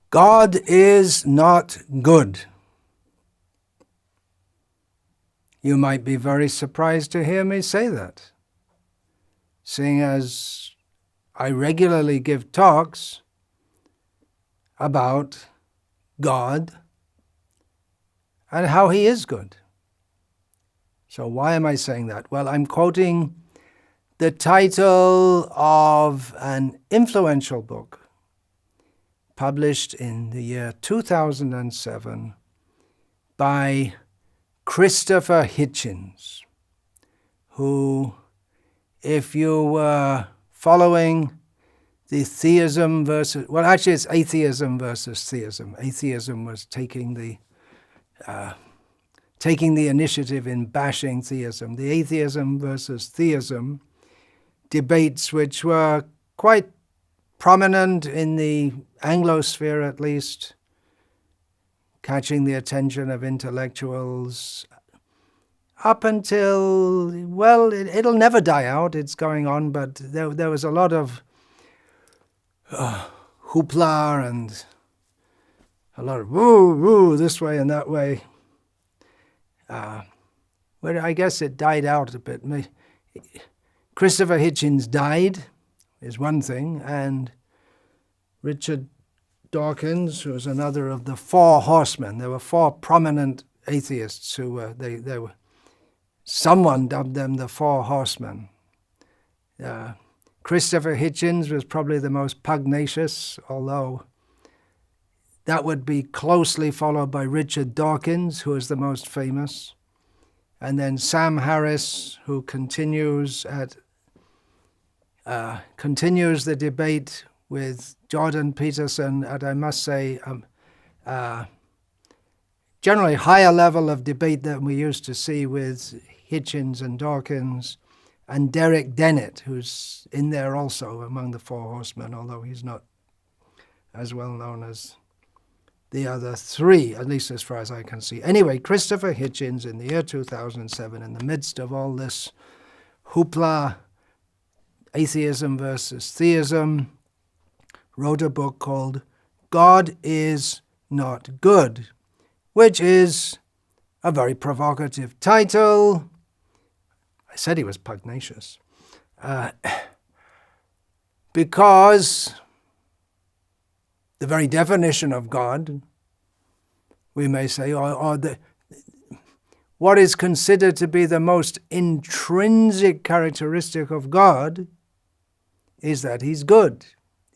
God is not good. You might be very surprised to hear me say that, seeing as I regularly give talks about God and how He is good. So why am I saying that? Well, I'm quoting the title of an influential book published in the year 2007 by Christopher Hitchens, who, if you were following the theism versus, well, actually it's atheism versus theism. Atheism was taking the initiative in bashing theism. The atheism versus theism debates, which were quite prominent in the Anglosphere at least, catching the attention of intellectuals up until, well, it'll never die out. It's going on, but there was a lot of hoopla and a lot of woo this way and that way. Well, I guess it died out a bit. Christopher Hitchens died, is one thing, and Richard Dawkins, who was another of the four horsemen. There were four prominent atheists who were, someone dubbed them the four horsemen. Christopher Hitchens was probably the most pugnacious, although that would be closely followed by Richard Dawkins, who is the most famous. And then Sam Harris, who continues the debate with Jordan Peterson at, I must say, generally higher level of debate than we used to see with Hitchens and Dawkins, and Derek Dennett, who's in there also among the four horsemen, although he's not as well known as the other three, at least as far as I can see. Anyway, Christopher Hitchens in the year 2007, in the midst of all this hoopla, atheism versus theism, wrote a book called God is Not Good, which is a very provocative title. I said he was pugnacious. Because the very definition of God, we may say, what is considered to be the most intrinsic characteristic of God is that He's good.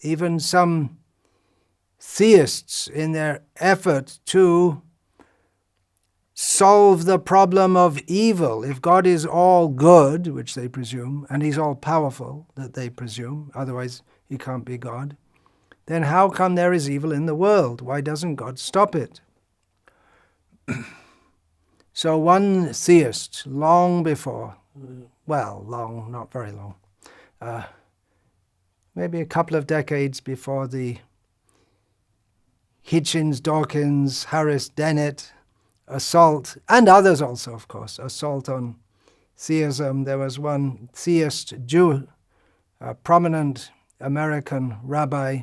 Even some theists, in their effort to solve the problem of evil, if God is all good, which they presume, and He's all powerful, that they presume, otherwise He can't be God, then how come there is evil in the world? Why doesn't God stop it? So one theist, long before, well, long, not very long, maybe a couple of decades before the Hitchens, Dawkins, Harris, Dennett assault, and others also, of course, assault on theism. There was one theist Jew, a prominent American rabbi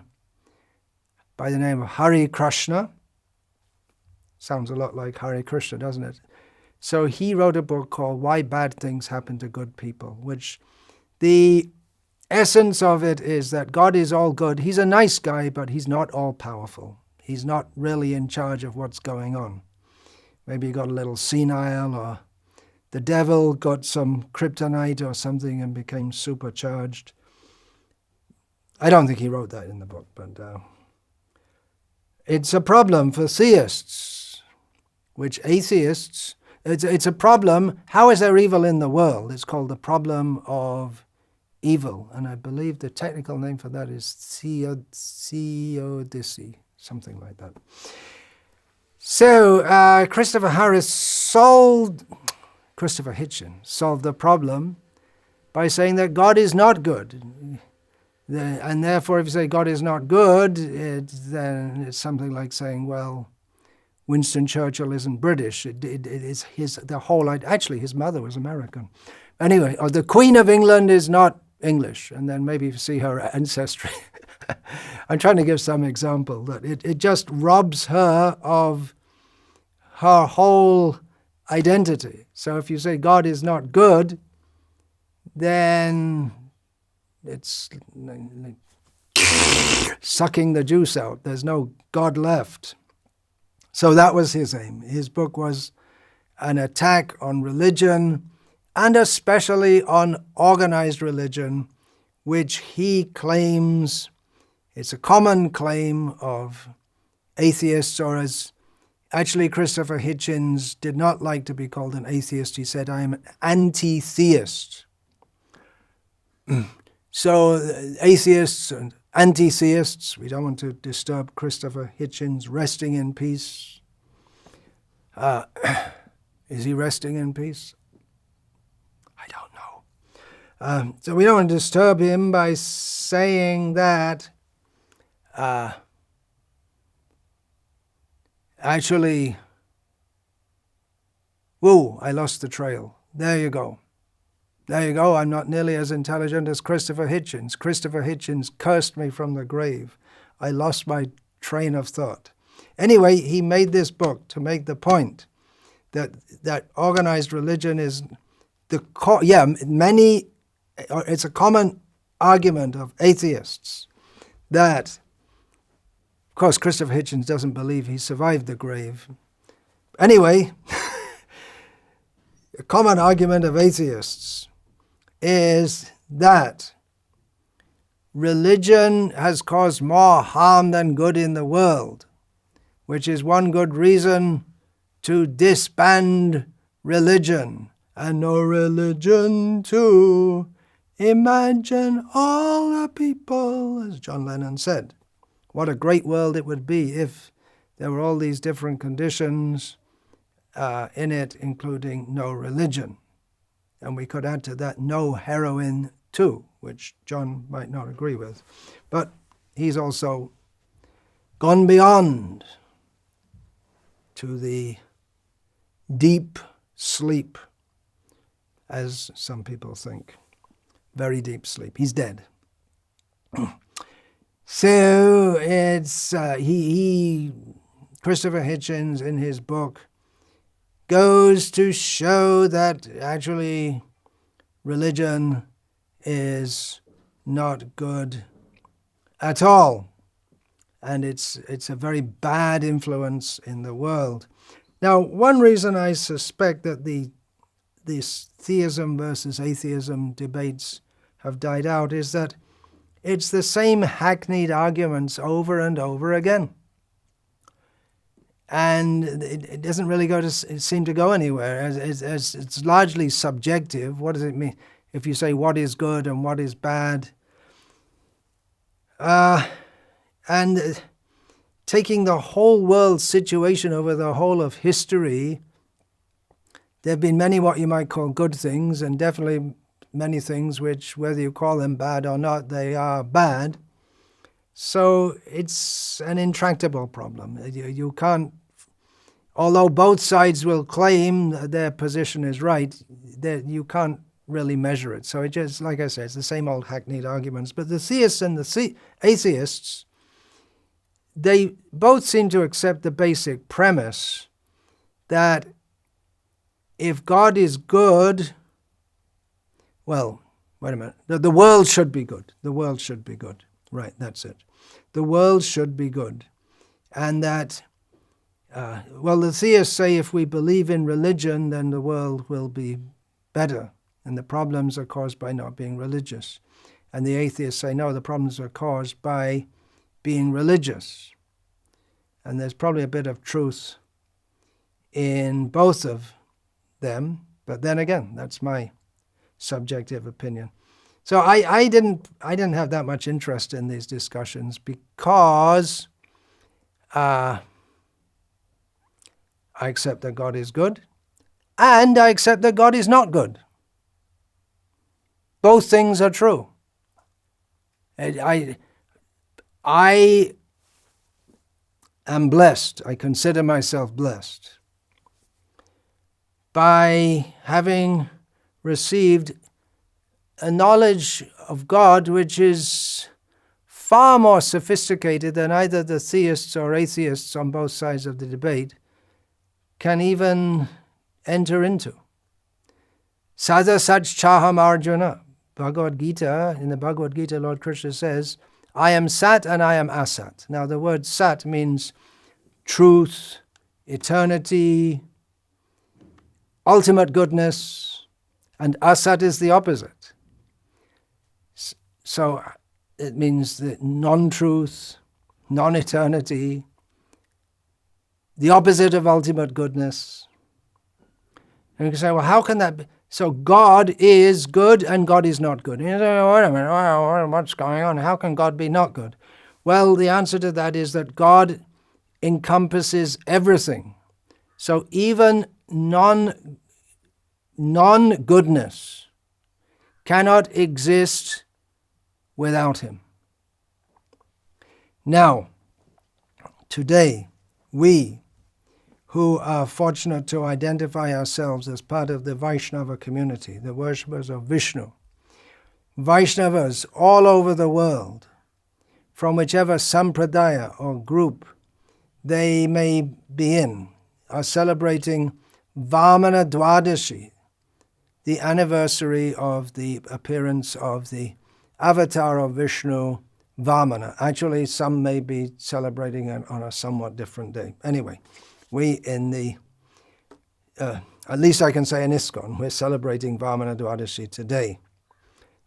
by the name of Hare Krishna. Sounds a lot like Hare Krishna, doesn't it? So he wrote a book called Why Bad Things Happen to Good People, which the essence of it is that God is all good. He's a nice guy, but He's not all powerful. He's not really in charge of what's going on. Maybe he got a little senile, or the devil got some kryptonite or something and became supercharged. I don't think he wrote that in the book, but it's a problem for theists, which atheists, it's a problem. How is there evil in the world? It's called the problem of evil, and I believe the technical name for that is theodicy, something like that. So Christopher Hitchens solved the problem by saying that God is not good. And therefore, if you say God is not good, then it's something like saying, well, Winston Churchill isn't British. It is actually his mother was American. Anyway, or the Queen of England is not English. And then maybe if you see her ancestry, I'm trying to give some example that it just robs her of her whole identity. So if you say God is not good, then it's like sucking the juice out. There's no God left. So that was his aim. His book was an attack on religion, and especially on organized religion, which he claims, it's a common claim of atheists, or as actually Christopher Hitchens did not like to be called an atheist. He said, I am an anti-theist. So atheists and anti-theists, we don't want to disturb Christopher Hitchens, resting in peace. Is he resting in peace? I don't know. So we don't want to disturb him by saying that actually, whoa, I lost the trail. There you go. There you go. I'm not nearly as intelligent as Christopher Hitchens. Christopher Hitchens cursed me from the grave. I lost my train of thought. Anyway, he made this book to make the point that organized religion is it's a common argument of atheists that, of course, Christopher Hitchens doesn't believe he survived the grave. Anyway, a common argument of atheists is that religion has caused more harm than good in the world, which is one good reason to disband religion, and no religion to imagine all the people, as John Lennon said. What a great world it would be if there were all these different conditions in it, including no religion. And we could add to that no heroin too, which John might not agree with. But he's also gone beyond to the deep sleep, as some people think. Very deep sleep. He's dead. So it's Christopher Hitchens in his book goes to show that actually religion is not good at all. And it's a very bad influence in the world. Now, one reason I suspect that these theism versus atheism debates have died out is that it's the same hackneyed arguments over and over again. And it doesn't really seem to go anywhere. As it's largely subjective. What does it mean if you say what is good and what is bad? And taking the whole world situation over the whole of history, there have been many what you might call good things, and definitely many things which, whether you call them bad or not, they are bad. So it's an intractable problem. You can't, although both sides will claim that their position is right, you can't really measure it. So it just, like I said, it's the same old hackneyed arguments. But the theists and the atheists, they both seem to accept the basic premise that if God is good, well, wait a minute, the world should be good. The world should be good. Right, that's it. The world should be good. And that, the theists say if we believe in religion, then the world will be better. And the problems are caused by not being religious. And the atheists say, no, the problems are caused by being religious. And there's probably a bit of truth in both of them. But then again, that's my subjective opinion. So I didn't have that much interest in these discussions because I accept that God is good and I accept that God is not good. Both things are true. I am blessed. I consider myself blessed by having received a knowledge of God which is far more sophisticated than either the theists or atheists on both sides of the debate can even enter into. Sada sach chaham Arjuna. Bhagavad-Gita, in the Bhagavad-Gita, Lord Krishna says, I am Sat and I am Asat. Now the word Sat means truth, eternity, ultimate goodness, and Asat is the opposite. So it means the non-truth, non-eternity, the opposite of ultimate goodness. And you can say, well, how can that be? So God is good and God is not good. And you say, wait a minute, what's going on? How can God be not good? Well, the answer to that is that God encompasses everything. So even non-goodness cannot exist without him. Now, today, we who are fortunate to identify ourselves as part of the Vaishnava community, the worshippers of Vishnu, Vaishnavas all over the world, from whichever sampradaya or group they may be in, are celebrating Vamana Dwadashi, the anniversary of the appearance of the avatar of Vishnu, Vamana. Actually, some may be celebrating it on a somewhat different day. Anyway, we in the, at least I can say in ISKCON, we're celebrating Vamana Dwadashi today.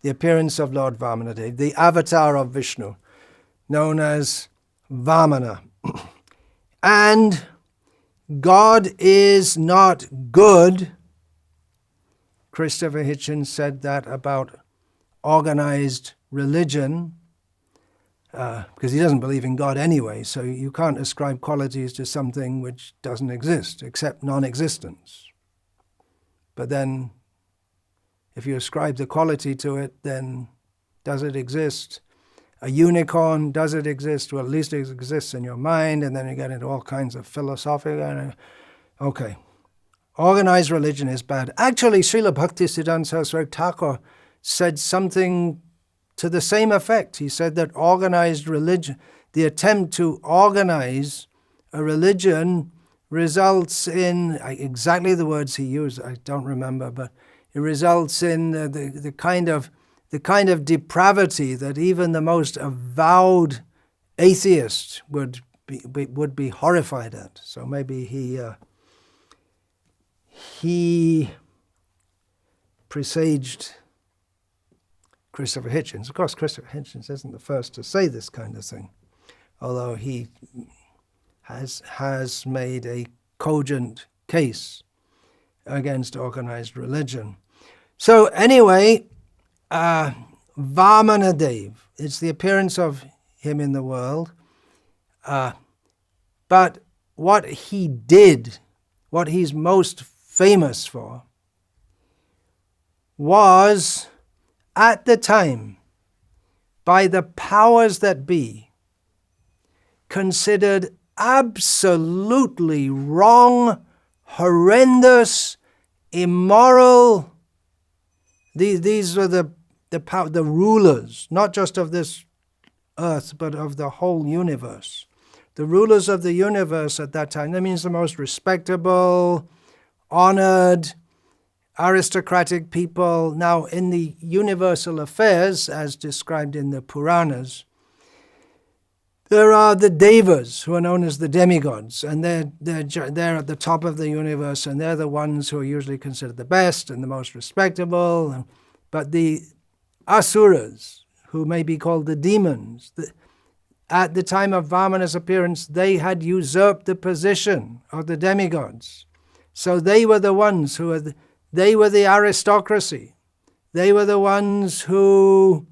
The appearance of Lord Vamanadev, the avatar of Vishnu, known as Vamana. And God is not good. Christopher Hitchens said that about organized religion, because he doesn't believe in God anyway, so you can't ascribe qualities to something which doesn't exist, except non-existence. But then, if you ascribe the quality to it, then does it exist? A unicorn, does it exist? Well, at least it exists in your mind, and then you get into all kinds of philosophical. Okay. Organized religion is bad. Actually, Srila Bhaktisiddhanta Saraswati Thakur said something to the same effect. He said that organized religion, the attempt to organize a religion results in, exactly the words he used, I don't remember, but it results in the kind of depravity that even the most avowed atheist would be horrified at. So maybe he presaged Christopher Hitchens. Of course, Christopher Hitchens isn't the first to say this kind of thing, although he has made a cogent case against organized religion. So anyway, Vamanadev, it's the appearance of him in the world. But what he did, what he's most famous for, was at the time, by the powers that be, considered absolutely wrong, horrendous, immoral. These were the rulers, not just of this earth, but of the whole universe. The rulers of the universe at that time, that means the most respectable, honored, aristocratic people. Now, in the universal affairs, as described in the Puranas, there are the devas, who are known as the demigods, and they're at the top of the universe, and they're the ones who are usually considered the best and the most respectable. But the asuras, who may be called the demons, at the time of Vamana's appearance, they had usurped the position of the demigods. So they were the ones they were the aristocracy. They were the ones who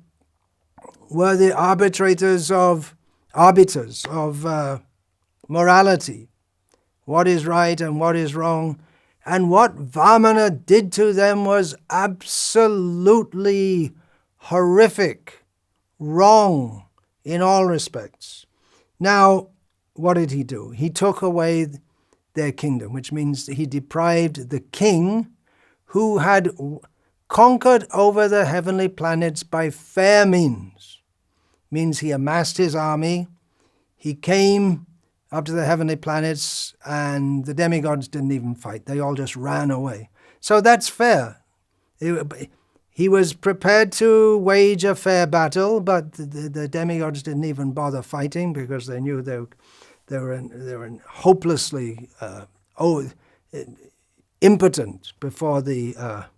were the arbiters of morality, what is right and what is wrong. And what Vamana did to them was absolutely horrific, wrong in all respects. Now, what did he do? He took away their kingdom, which means he deprived the king who had conquered over the heavenly planets by fair means. means he amassed his army. He came up to the heavenly planets, and the demigods didn't even fight. They all just ran away. So that's fair. He was prepared to wage a fair battle, but the demigods didn't even bother fighting because they knew they were hopelessly impotent before the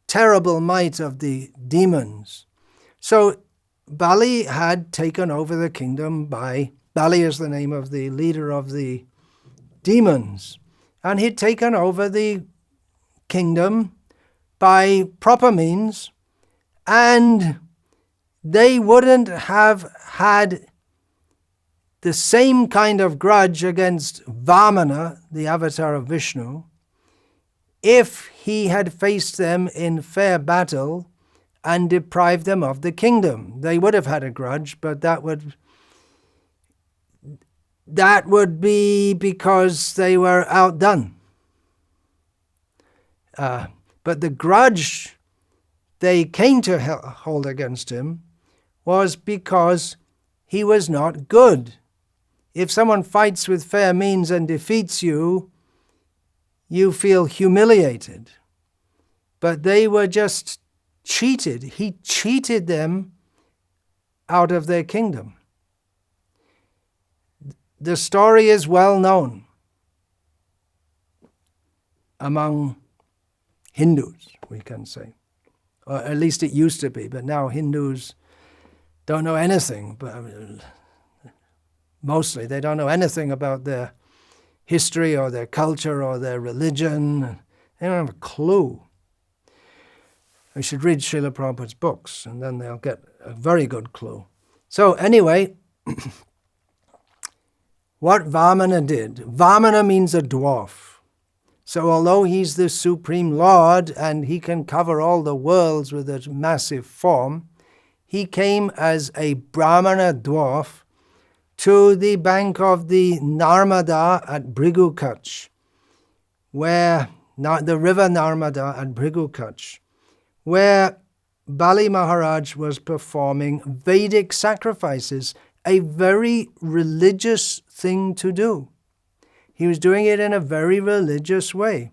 terrible might of the demons. So Bali had taken over the kingdom Bali is the name of the leader of the demons, and he'd taken over the kingdom by proper means, and they wouldn't have had the same kind of grudge against Vamana, the avatar of Vishnu, if he had faced them in fair battle and deprived them of the kingdom. They would have had a grudge, but that would be because they were outdone. But the grudge they came to hold against him was because he was not good. If someone fights with fair means and defeats you, you feel humiliated. But they were just cheated. He cheated them out of their kingdom. The story is well known among Hindus, we can say. Or at least it used to be, but now Hindus don't know anything. But mostly they don't know anything about their history or their culture or their religion. They don't have a clue. They should read Srila Prabhupada's books, and then they'll get a very good clue. So anyway, what Vamana did. Vamana means a dwarf. So although he's the Supreme Lord and he can cover all the worlds with a massive form, he came as a Brahmana dwarf to the bank of the Narmada at Bhrigukach, where the river Narmada at Bhrigukach, where Bali Maharaj was performing Vedic sacrifices, a very religious thing to do. He was doing it in a very religious way,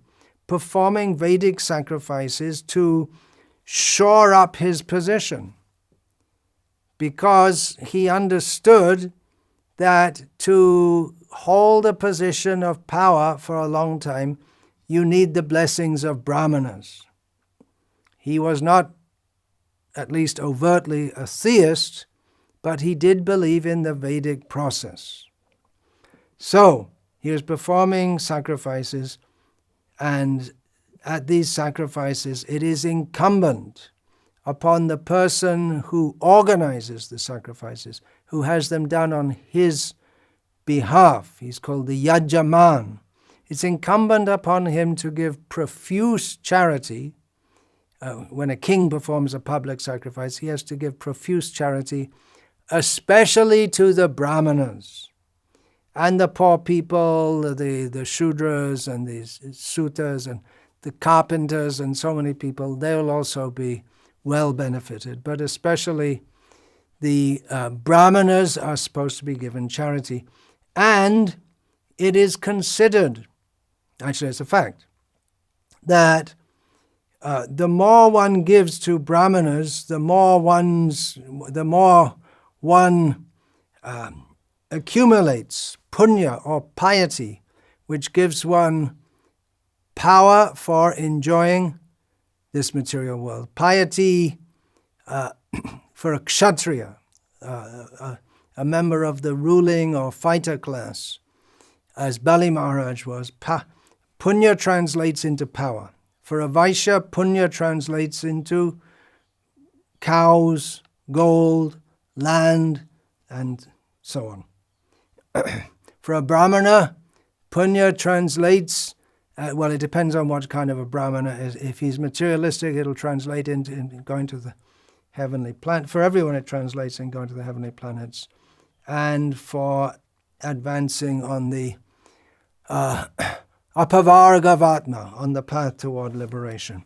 performing Vedic sacrifices to shore up his position, because he understood that to hold a position of power for a long time, you need the blessings of Brahmanas. He was not, at least overtly, a theist, but he did believe in the Vedic process. So, he was performing sacrifices, and at these sacrifices, it is incumbent upon the person who organizes the sacrifices, who has them done on his behalf. He's called the Yajaman. It's incumbent upon him to give profuse charity. When a king performs a public sacrifice, he has to give profuse charity, especially to the Brahmanas. And the poor people, the Shudras and the Sutas and the carpenters and so many people, they will also be well benefited. But especially the Brahmanas are supposed to be given charity. And it is considered, actually it's a fact, that the more one gives to Brahmanas, the more one accumulates punya or piety, which gives one power for enjoying this material world. Piety for a kshatriya, a member of the ruling or fighter class, as Bali Maharaj was, punya translates into power. For a Vaishya, punya translates into cows, gold, land, and so on. For a Brahmana, punya translates, it depends on what kind of a Brahmana is. If he's materialistic, it'll translate into going to the heavenly planet. For everyone, it translates in going to the heavenly planets. And for advancing on the apavargavatma, on the path toward liberation.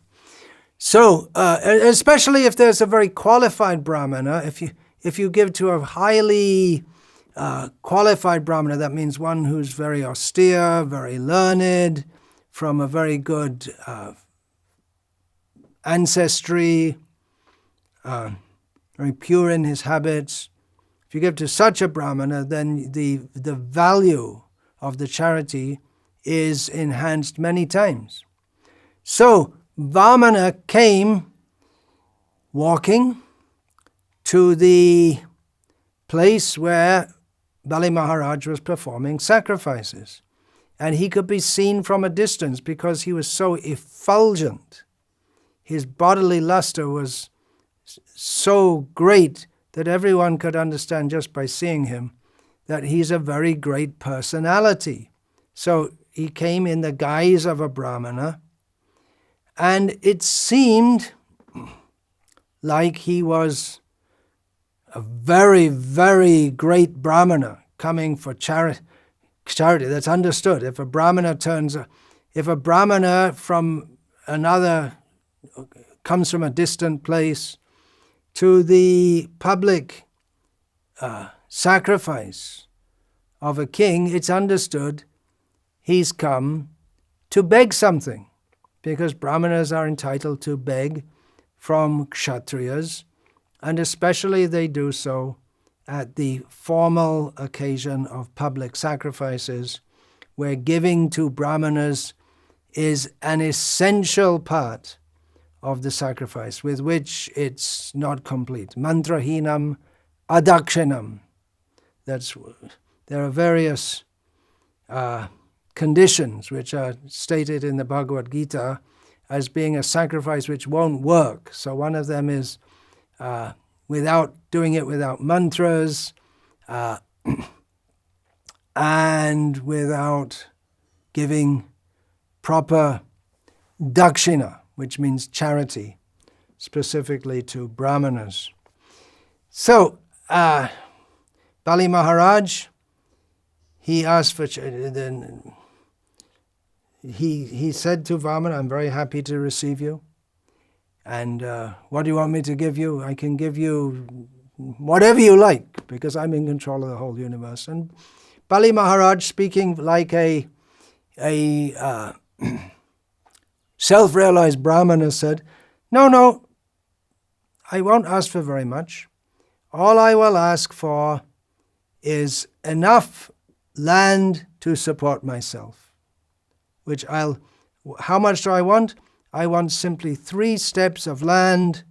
So, especially if there's a very qualified brahmana, if you give to a highly qualified brahmana, that means one who's very austere, very learned, from a very good ancestry, very pure in his habits. If you give to such a brahmana, then the value of the charity is enhanced many times. So Vamana came walking to the place where Bali Maharaj was performing sacrifices. And he could be seen from a distance because he was so effulgent. His bodily luster was so great that everyone could understand just by seeing him that he's a very great personality. So he came in the guise of a brahmana, and it seemed like he was a very, very great brahmana coming for charity. That's understood. If a brahmana from another comes from a distant place to the public sacrifice of a king, it's understood he's come to beg something, because brahmanas are entitled to beg from kshatriyas, and especially they do so at the formal occasion of public sacrifices, where giving to brahmanas is an essential part of the sacrifice, with which it's not complete. Mantrahinam adakshinam. There are various conditions which are stated in the Bhagavad-Gita as being a sacrifice which won't work. So one of them is without doing it without mantras and without giving proper dakshina, which means charity, specifically to brahmanas. So Bali Maharaj, he asked for then he said to Vamana, I'm very happy to receive you. And what do you want me to give you? I can give you whatever you like, because I'm in control of the whole universe. And Bali Maharaj, speaking like a self-realized brahmana, said, no, I won't ask for very much. All I will ask for is enough land to support myself, how much do I want? I want simply 3 steps of land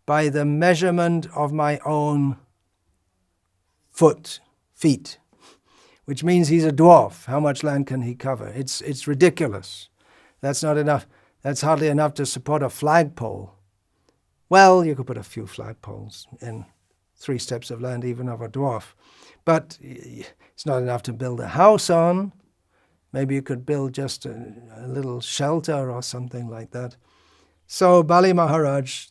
by the measurement of my own feet, which means he's a dwarf. How much land can he cover? It's ridiculous. That's not enough. That's hardly enough to support a flagpole. Well, you could put a few flagpoles in 3 steps of land, even of a dwarf. But it's not enough to build a house on. Maybe you could build just a little shelter or something like that. So Bali Maharaj,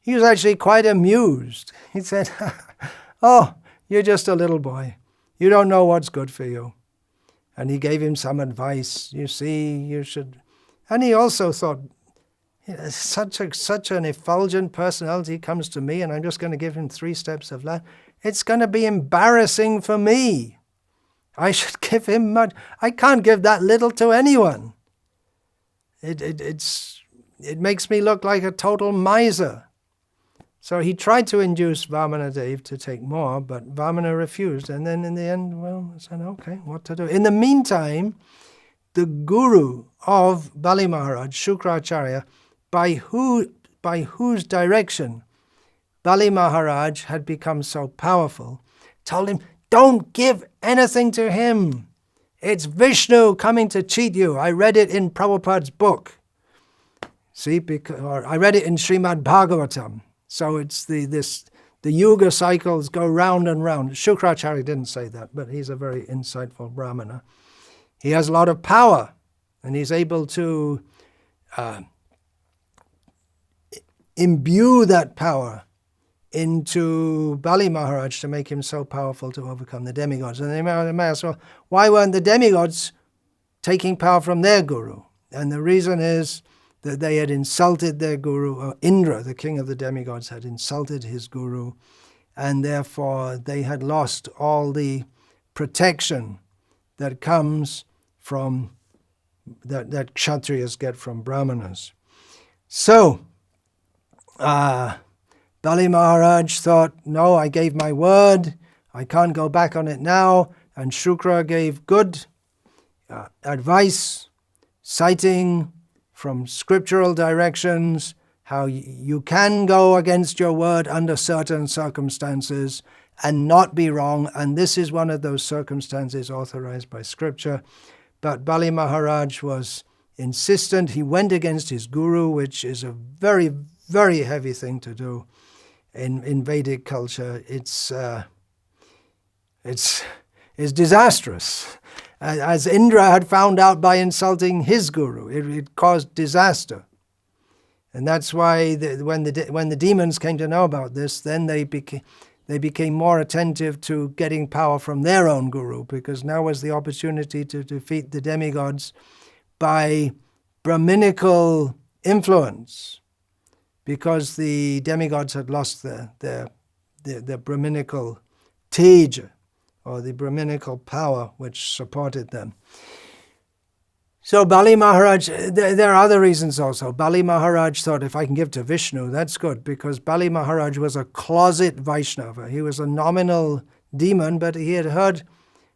he was actually quite amused. He said, oh, you're just a little boy. You don't know what's good for you. And he gave him some advice. You see, you should... And he also thought, such an effulgent personality comes to me and I'm just going to give him 3 steps of land. It's going to be embarrassing for me. I should give him much. I can't give that little to anyone. It makes me look like a total miser. So he tried to induce Vamana Dev to take more, but Vamana refused. And then in the end, well, I said, okay, what to do? In the meantime, the guru of Bali Maharaj, Shukracharya, by whose direction Bali Maharaj had become so powerful, told him, don't give anything to him. It's Vishnu coming to cheat you. I read it in Prabhupada's book. See, or I read it in Srimad Bhagavatam. So it's the yuga cycles go round and round. Shukracharya didn't say that, but he's a very insightful brahmana. He has a lot of power, and he's able to imbue that power into Bali Maharaj to make him so powerful to overcome the demigods. And they may ask, well, why weren't the demigods taking power from their guru? And the reason is that they had insulted their guru, or Indra, the king of the demigods, had insulted his guru, and therefore they had lost all the protection that comes from, that Kshatriyas get from Brahmanas. So, Bali Maharaj thought, no, I gave my word, I can't go back on it now, and Shukra gave good advice, citing from scriptural directions how you can go against your word under certain circumstances and not be wrong, and this is one of those circumstances authorized by scripture. But Bali Maharaj was insistent. He went against his guru, which is a very, very heavy thing to do in Vedic culture. It's disastrous. As Indra had found out by insulting his guru, it caused disaster. And that's why when the demons came to know about this, then they became more attentive to getting power from their own guru, because now was the opportunity to defeat the demigods by Brahminical influence, because the demigods had lost their Brahminical teja, or the Brahminical power which supported them. So Bali Maharaj, there are other reasons also. Bali Maharaj thought, if I can give to Vishnu, that's good, because Bali Maharaj was a closet Vaishnava. He was a nominal demon, but he had heard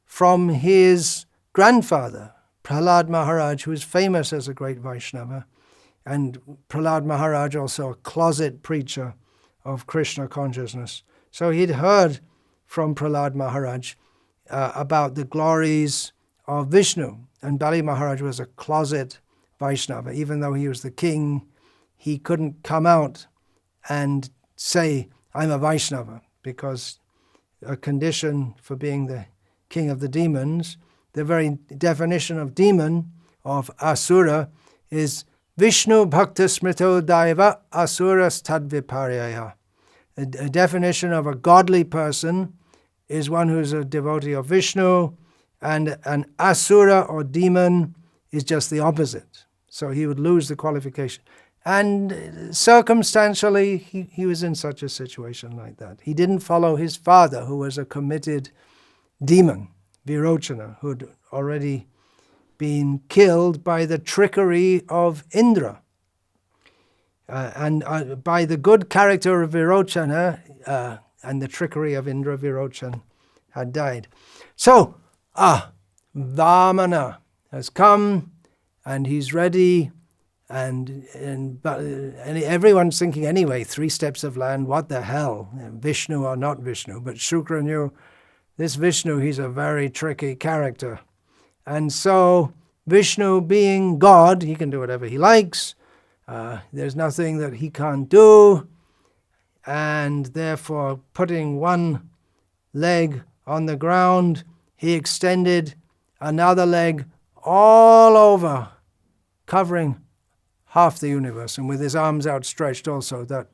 from his grandfather, Prahlad Maharaj, who is famous as a great Vaishnava, and Prahlad Maharaj also a closet preacher of Krishna consciousness. So he'd heard from Prahlad Maharaj about the glories of Vishnu. And Bali Maharaj was a closet Vaishnava. Even though he was the king, he couldn't come out and say, I'm a Vaishnava, because a condition for being the king of the demons, the very definition of demon, of asura, is Vishnu bhakta smrito daiva asuras tadviparyaya. A definition of a godly person is one who is a devotee of Vishnu, and an asura or demon is just the opposite. So he would lose the qualification. And circumstantially, he was in such a situation like that. He didn't follow his father, who was a committed demon, Virochana, who had already been killed by the trickery of Indra. And by the good character of Virochana and the trickery of Indra, Virochan had died. So, Vamana has come, and he's ready, and everyone's thinking anyway, 3 steps of land, what the hell, Vishnu or not Vishnu? But Shukra knew this Vishnu, he's a very tricky character. And so Vishnu being God, he can do whatever he likes. There's nothing that he can't do. And therefore, putting one leg on the ground, he extended another leg all over, covering half the universe. And with his arms outstretched also, that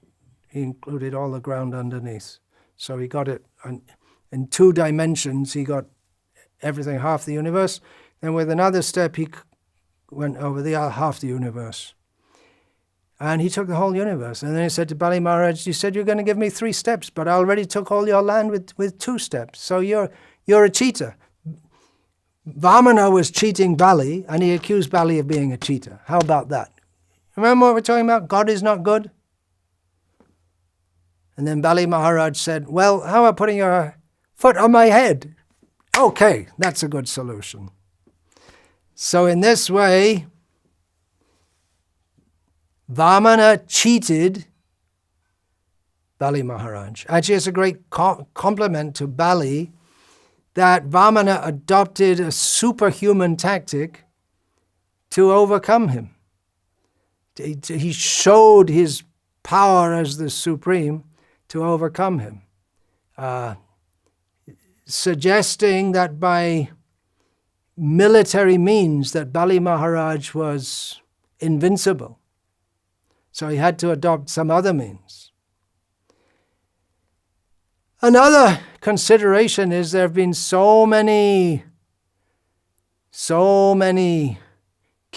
he included all the ground underneath. So he got it in 2 dimensions. He got everything, half the universe. Then with another step, he went over the other half the universe. And he took the whole universe. And then he said to Bali Maharaj, you said you're going to give me 3 steps, but I already took all your land with 2 steps. So you're a cheater. Vamana was cheating Bali, and he accused Bali of being a cheater. How about that? Remember what we're talking about? God is not good? And then Bali Maharaj said, well, how about putting your foot on my head? Okay, that's a good solution. So in this way, Vamana cheated Bali Maharaj. Actually, it's a great compliment to Bali that Vamana adopted a superhuman tactic to overcome him. He showed his power as the supreme to overcome him, suggesting that by military means that Bali Maharaj was invincible. So he had to adopt some other means. Another consideration is there have been so many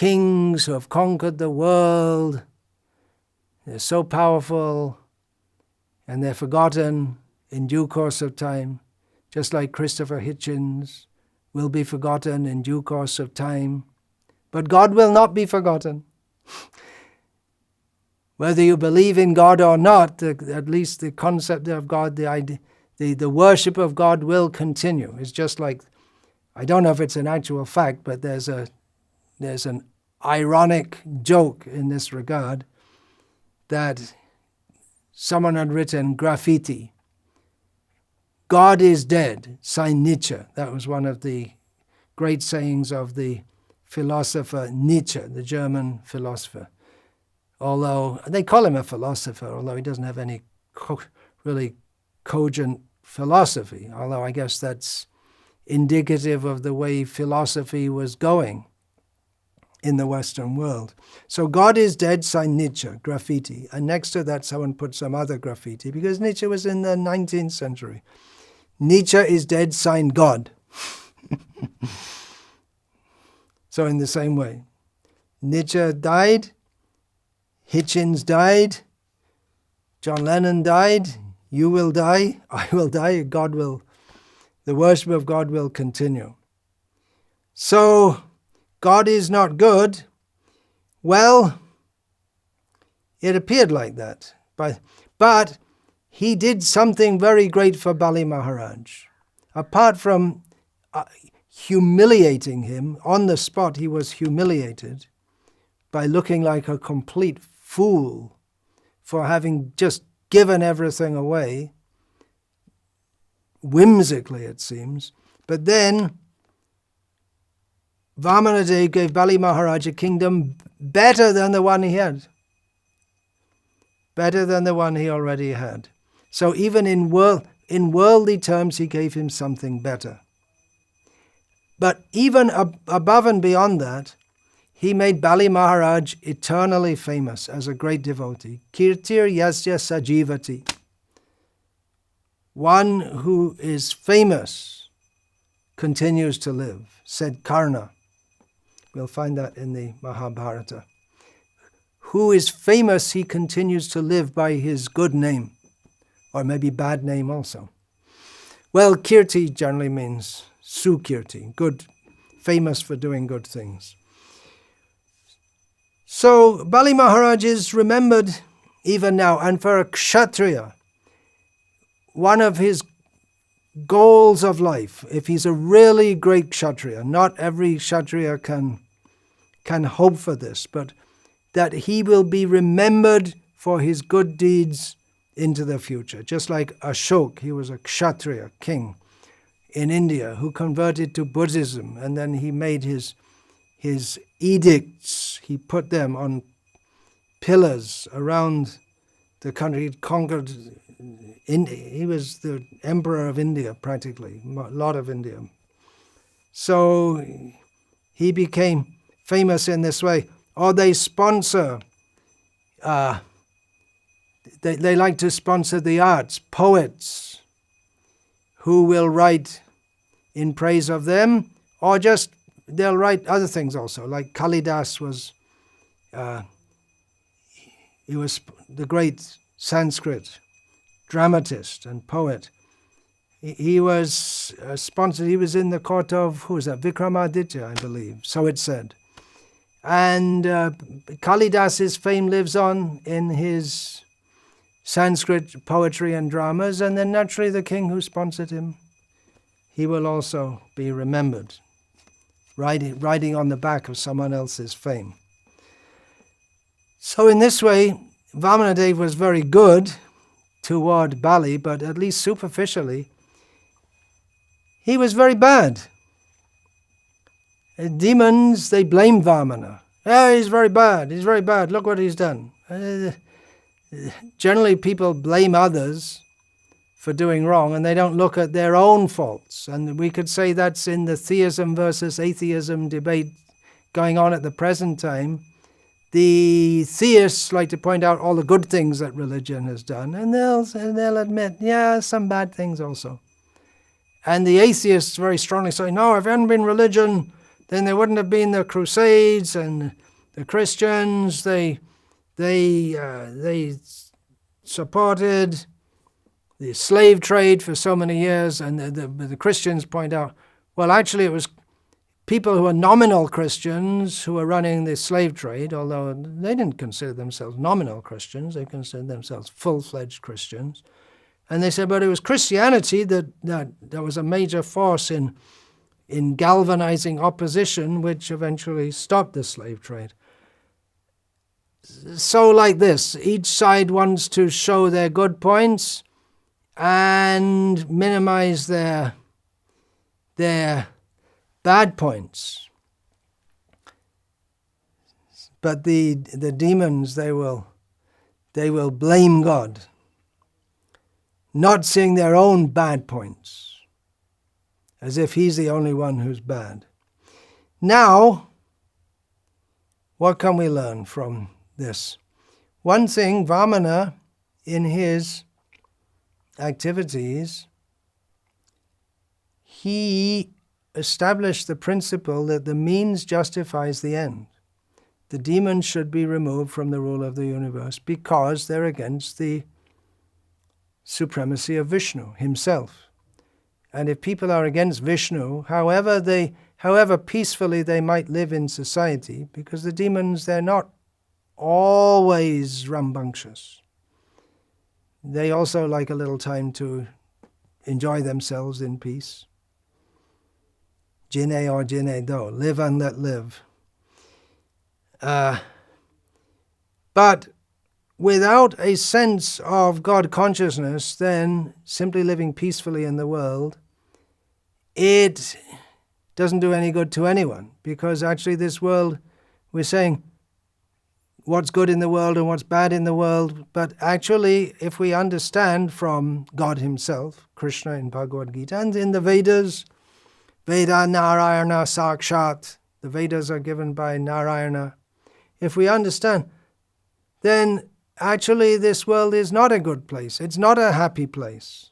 kings who have conquered the world. They're so powerful, and they're forgotten in due course of time, just like Christopher Hitchens will be forgotten in due course of time. But God will not be forgotten. Whether you believe in God or not, at least the concept of God, the worship of God will continue. It's just like, I don't know if it's an actual fact, but there's an ironic joke in this regard that someone had written graffiti. God is dead, sein Nietzsche. That was one of the great sayings of the philosopher Nietzsche, the German philosopher. Although they call him a philosopher, although he doesn't have any really cogent philosophy, although I guess that's indicative of the way philosophy was going in the Western world. So God is dead, sein Nietzsche, graffiti. And next to that, someone put some other graffiti, because Nietzsche was in the 19th century. Nietzsche is dead, sein God. So in the same way, Nietzsche died, Hitchens died, John Lennon died, you will die, I will die, the worship of God will continue. So, God is not good. Well, it appeared like that. But he did something very great for Bali Maharaj. Apart from humiliating him, on the spot he was humiliated by looking like a complete fool for having just given everything away, whimsically it seems. But then Vamanadev gave Bali Maharaj a kingdom better than the one he had. Better than the one he already had. So even in worldly terms, he gave him something better. But even above and beyond that, he made Bali Maharaj eternally famous as a great devotee. Kirtir yasya sajivati. One who is famous continues to live, said Karna. We'll find that in the Mahabharata. Who is famous, he continues to live by his good name, or maybe bad name also. Well, Kirti generally means Sukirti, good, famous for doing good things. So Bali Maharaj is remembered even now, and for a Kshatriya, one of his goals of life, if he's a really great Kshatriya, not every Kshatriya can hope for this, but that he will be remembered for his good deeds into the future. Just like Ashok, he was a Kshatriya king in India who converted to Buddhism, and then he made his edicts, he put them on pillars around the country. He conquered India. He was the emperor of India, practically, a lot of India. So he became famous in this way. Or they sponsor, they like to sponsor the arts, poets who will write in praise of them, or just they'll write other things also, like Kalidas was, he was the great Sanskrit dramatist and poet. He was sponsored, he was in the court of, who was that, Vikramaditya, I believe, so it said. And Kalidas's fame lives on in his Sanskrit poetry and dramas, and then naturally the king who sponsored him, he will also be remembered, riding on the back of someone else's fame. So in this way, Vamanadev was very good toward Bali, but at least superficially, he was very bad. Demons, they blame Vamana. Oh, he's very bad, look what he's done. Generally, people blame others for doing wrong, and they don't look at their own faults. And we could say that's in the theism versus atheism debate going on at the present time. The theists like to point out all the good things that religion has done, and they'll admit, yeah, some bad things also. And the atheists very strongly say, no, if it hadn't been religion, then there wouldn't have been the Crusades and the Christians. They supported the slave trade for so many years, and the Christians point out, well, actually it was people who were nominal Christians who were running the slave trade, although they didn't consider themselves nominal Christians, they considered themselves full-fledged Christians. And they said, but it was Christianity that was a major force in galvanizing opposition, which eventually stopped the slave trade. So like this, each side wants to show their good points and minimize their bad points. But the demons, they will blame God, not seeing their own bad points, as if he's the only one who's bad. Now, what can we learn from this? One thing, Vamana, in his activities, he established the principle that the means justifies the end. The demons should be removed from the rule of the universe because they're against the supremacy of Vishnu himself. And if people are against Vishnu, however peacefully they might live in society, because the demons, they're not always rambunctious. They also like a little time to enjoy themselves in peace. Jine or jine do, live and let live. But without a sense of God consciousness, then simply living peacefully in the world, it doesn't do any good to anyone, because actually this world, we're saying what's good in the world and what's bad in the world, but actually if we understand from God himself, Krishna in Bhagavad-Gita and in the Vedas, Veda Narayana Sakshat, the Vedas are given by Narayana. If we understand, then actually this world is not a good place. It's not a happy place.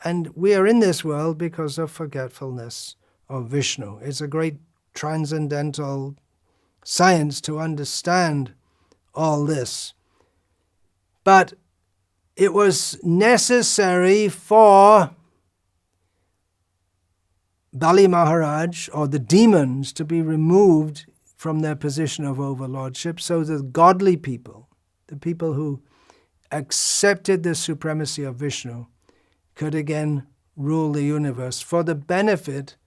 And we are in this world because of forgetfulness of Vishnu. It's a great transcendental science to understand all this. But it was necessary for Bali Maharaj, or the demons, to be removed from their position of overlordship, so that godly people, the people who accepted the supremacy of Vishnu, could again rule the universe for the benefit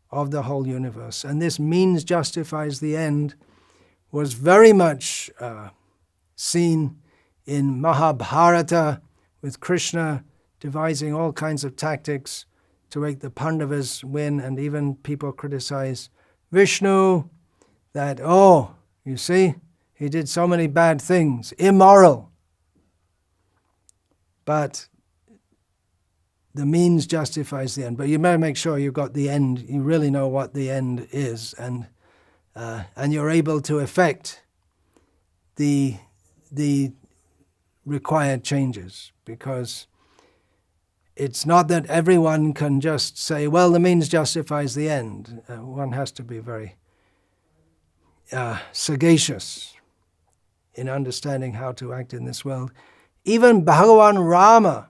of the whole universe. And this means justifies the end was very much seen in Mahabharata, with Krishna devising all kinds of tactics to make the Pandavas win, and even people criticize Vishnu that, oh, you see, he did so many bad things, immoral. But the means justifies the end. But you better make sure you've got the end, you really know what the end is, and you're able to effect the required changes, because it's not that everyone can just say, well, the means justifies the end. One has to be very sagacious in understanding how to act in this world. Even Bhagavan Rama,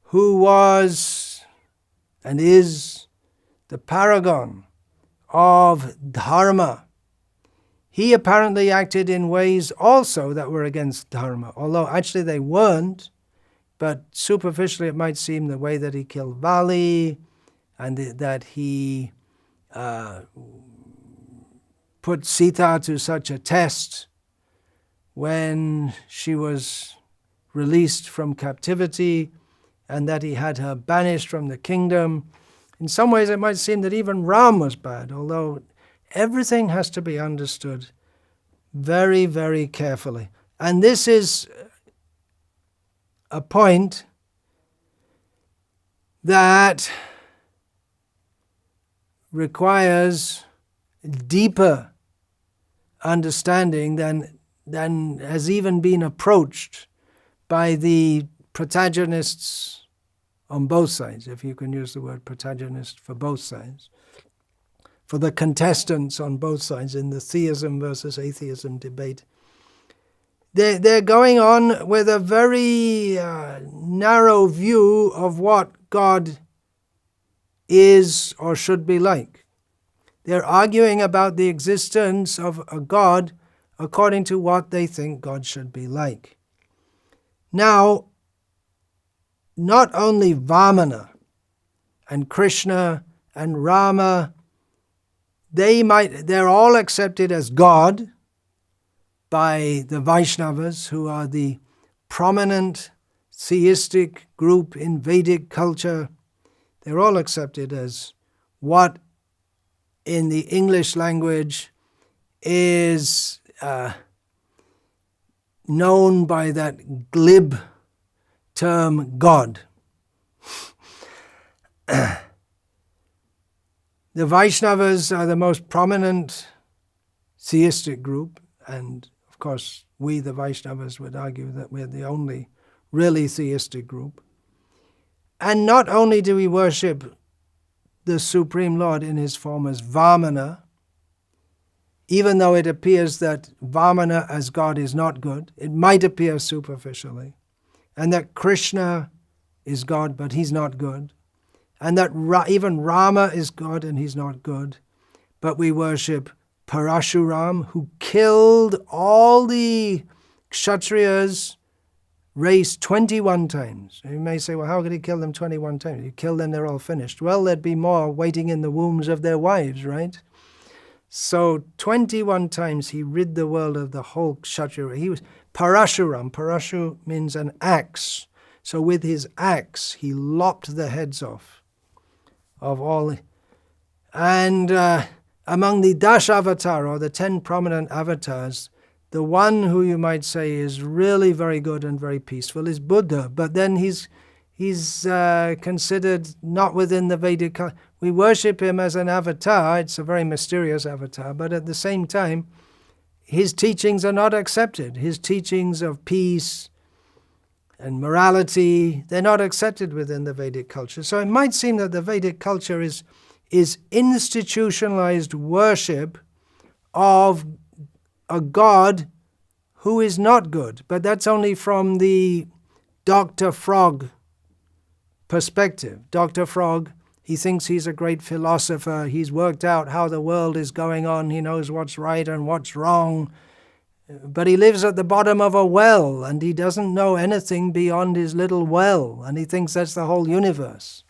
who was and is the paragon of dharma, he apparently acted in ways also that were against dharma, although actually they weren't. But superficially it might seem the way that he killed Vali, and that he put Sita to such a test when she was released from captivity, and that he had her banished from the kingdom. In some ways it might seem that even Ram was bad, although everything has to be understood very, very carefully. And this is a point that requires deeper understanding than has even been approached by the protagonists on both sides, if you can use the word protagonist for both sides. for the contestants on both sides in the theism versus atheism debate. They're going on with a very narrow view of what God is or should be like. They're arguing about the existence of a God according to what they think God should be like. Now, not only Vamana and Krishna and Rama, they're all accepted as God by the Vaishnavas, who are the prominent theistic group in Vedic culture. They're all accepted as what in the English language is known by that glib term God. The Vaishnavas are the most prominent theistic group, and of course we, the Vaishnavas, would argue that we're the only really theistic group. And not only do we worship the Supreme Lord in his form as Vamana, even though it appears that Vamana as God is not good, it might appear superficially, and that Krishna is God, but he's not good, and that even Rama is God and he's not good, but we worship Parashuram, who killed all the Kshatriyas race 21 times. You may say, well, how could he kill them 21 times? You kill them, they're all finished. Well, there'd be more waiting in the wombs of their wives, right? So 21 times he rid the world of the whole Kshatriya. He was Parashuram. Parashu means an axe. So with his axe, he lopped the heads off of all. And among the Dashavatara, or the 10 prominent avatars, the one who you might say is really very good and very peaceful is Buddha. But then he's considered not within the Vedic. We worship him as an avatar. It's a very mysterious avatar. But at the same time, his teachings are not accepted. His teachings of peace and morality, they're not accepted within the Vedic culture. So it might seem that the Vedic culture is institutionalized worship of a God who is not good. But that's only from the Dr. Frog perspective. Dr. Frog, he thinks he's a great philosopher. He's worked out how the world is going on. He knows what's right and what's wrong. But he lives at the bottom of a well, and he doesn't know anything beyond his little well, and he thinks that's the whole universe.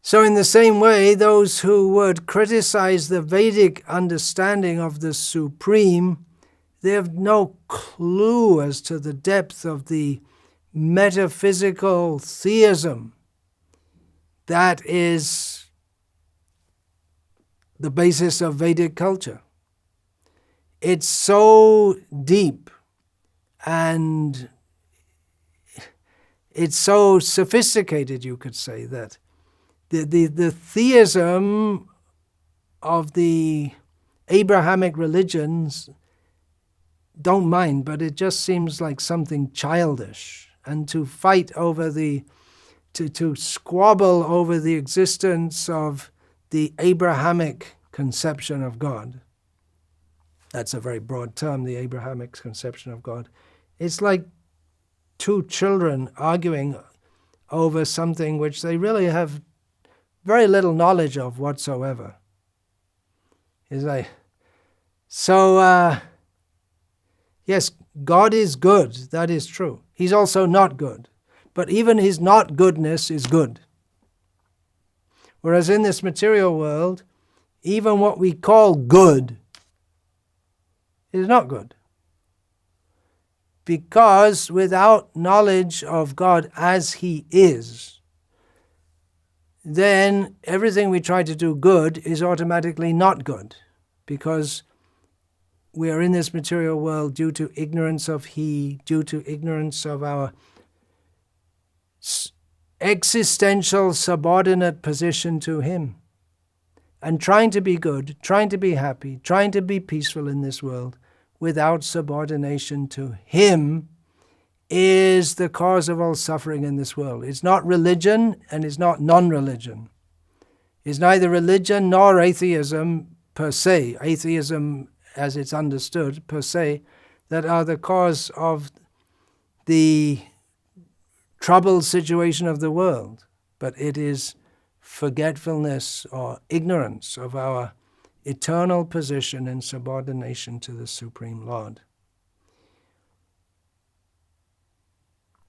So in the same way, those who would criticize the Vedic understanding of the Supreme, they have no clue as to the depth of the metaphysical theism that is the basis of Vedic culture. It's so deep and it's so sophisticated, you could say, that the theism of the Abrahamic religions don't mind, but it just seems like something childish. And to fight over to squabble over the existence of the Abrahamic conception of God. That's a very broad term, the Abrahamic conception of God. It's like two children arguing over something which they really have very little knowledge of whatsoever. It's like, yes, God is good, that is true. He's also not good. But even his not goodness is good. Whereas in this material world, even what we call good is not good. Because without knowledge of God as he is, then everything we try to do good is automatically not good. Because we are in this material world due to ignorance of he, due to ignorance of our existential subordinate position to him. And trying to be good, trying to be happy, trying to be peaceful in this world without subordination to him is the cause of all suffering in this world. It's not religion and it's not non-religion. is neither religion nor atheism per se, atheism as it's understood per se, that are the cause of the troubled situation of the world, but it is forgetfulness or ignorance of our eternal position in subordination to the Supreme Lord.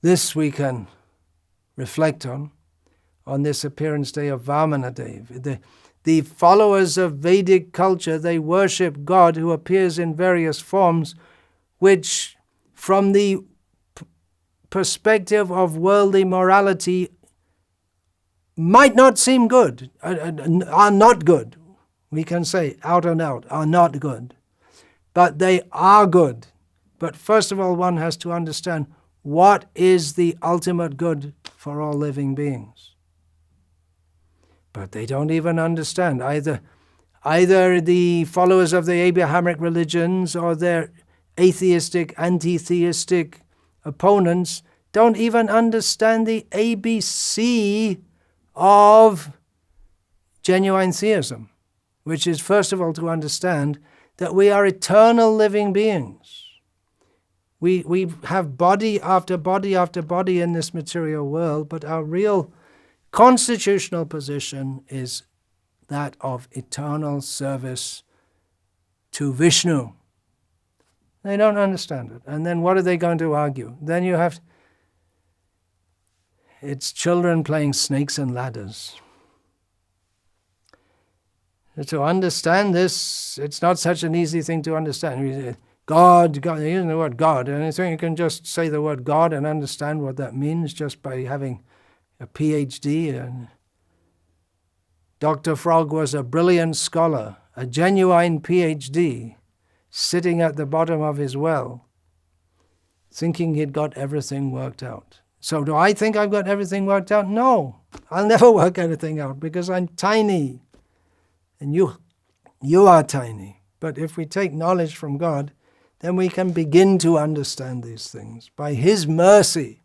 This we can reflect on this appearance day of Vamanadev. The followers of Vedic culture, they worship God who appears in various forms, which from the perspective of worldly morality might not seem good, are not good. We can say out and out, are not good. But they are good. But first of all, one has to understand what is the ultimate good for all living beings. But they don't even understand. Either the followers of the Abrahamic religions or their atheistic, anti-theistic opponents don't even understand the ABC of genuine theism, which is first of all to understand that we are eternal living beings. We have body after body after body in this material world, but our real constitutional position is that of eternal service to Vishnu. They don't understand it. And then what are they going to argue? Then you have, it's children playing snakes and ladders. To understand this, it's not such an easy thing to understand. God, using the word God, and I think you can just say the word God and understand what that means just by having a PhD. And Dr. Frog was a brilliant scholar, a genuine PhD, sitting at the bottom of his well, thinking he'd got everything worked out. So do I think I've got everything worked out? No, I'll never work anything out because I'm tiny. And you are tiny. But if we take knowledge from God, then we can begin to understand these things. By His mercy,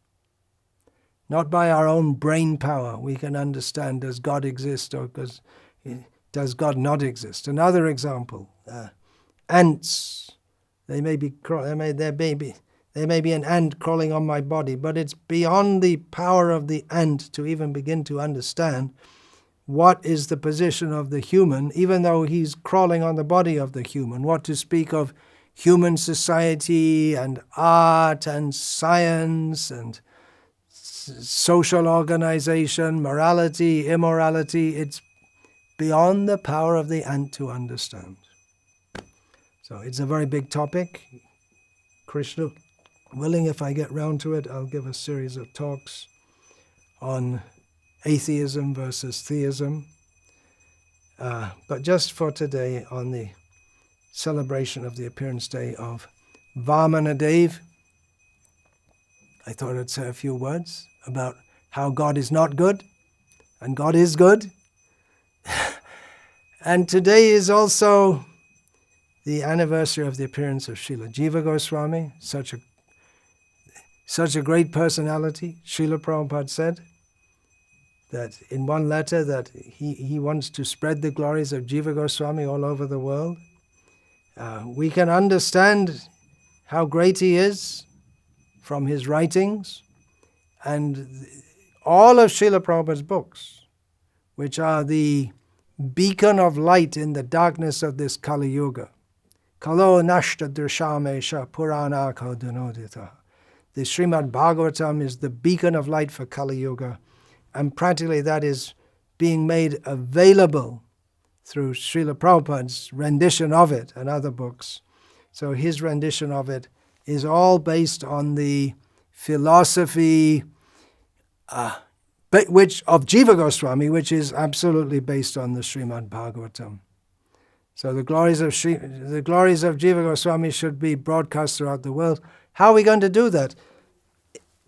not by our own brain power, we can understand, does God exist or does God not exist? Another example, ants. There may be an ant crawling on my body, but it's beyond the power of the ant to even begin to understand what is the position of the human, even though he's crawling on the body of the human. What to speak of human society and art and science and social organization, morality, immorality. It's beyond the power of the ant to understand. So it's a very big topic. Krishna willing, if I get round to it, I'll give a series of talks on atheism versus theism. But just for today, on the celebration of the appearance day of Vamanadev, I thought I'd say a few words about how God is not good and God is good. And today is also the anniversary of the appearance of Srila Jiva Goswami, such a great personality. Srila Prabhupada said that in one letter that he wants to spread the glories of Jiva Goswami all over the world. We can understand how great he is from his writings and all of Srila Prabhupada's books, which are the beacon of light in the darkness of this Kali Yuga. Kalo nashta drishamesha purana kodunodita. The Srimad Bhagavatam is the beacon of light for Kali Yuga, and practically that is being made available through Srila Prabhupada's rendition of it and other books. So his rendition of it is all based on the philosophy which of Jiva Goswami, which is absolutely based on the Srimad Bhagavatam. So the glories of Jiva Goswami should be broadcast throughout the world. How are we going to do that?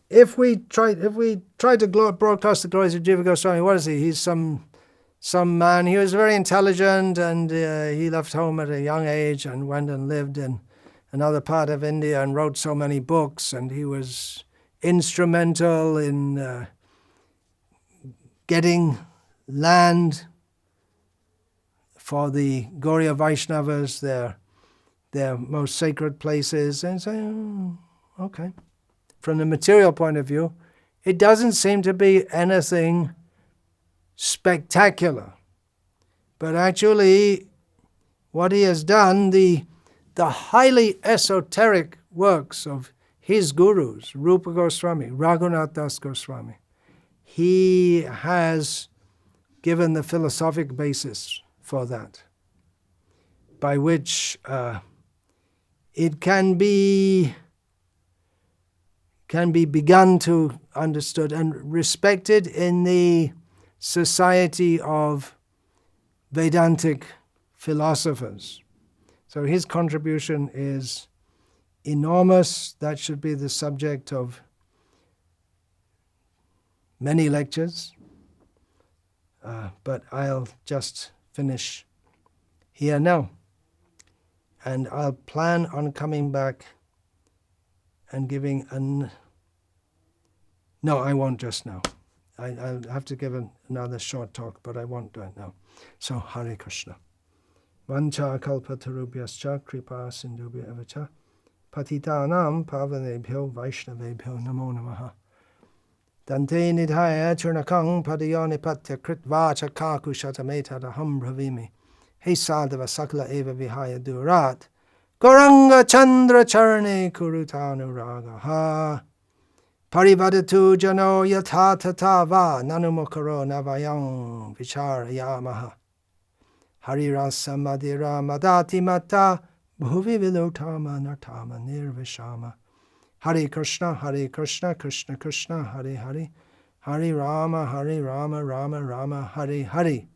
If we try to broadcast the glories of Jiva Goswami, what is he? He's some man. He was very intelligent, and he left home at a young age and went and lived in another part of India and wrote so many books, and he was instrumental in getting land for the Gauriya Vaishnavas, their most sacred places, and say, oh, okay. From the material point of view, it doesn't seem to be anything spectacular. But actually, what he has done, the highly esoteric works of his gurus, Rupa Goswami, Raghunath Das Goswami, he has given the philosophic basis for that, by which it can be begun to understood and respected in the society of Vedantic philosophers. So his contribution is enormous. That should be the subject of many lectures. But I'll just finish here now. And I'll plan on coming back and giving No, I won't just now. I'll have to give another short talk, but I won't do it now. So, Hare Krishna. Vancha kalpatarubhyascha kripa sindhubhya avacha patitanam pavanebhyo vaishnavebhyo namo namaha. Dante nidhaya churnakang padayonipatya kritvacha kaku shatametadaham bravimi. He sadhava sakla eva vihaya durat. Goranga chandra charne kurutanuragaha. Parivadatu jano yatha tatava nanumukaro navayang vicharayamaha. Harirasa madira madati mata bhuvi vilutama nartama nirvishama. Hare Krishna, Krishna Krishna, Hare Hare. Hare Rama, Rama Rama, Hare Hare.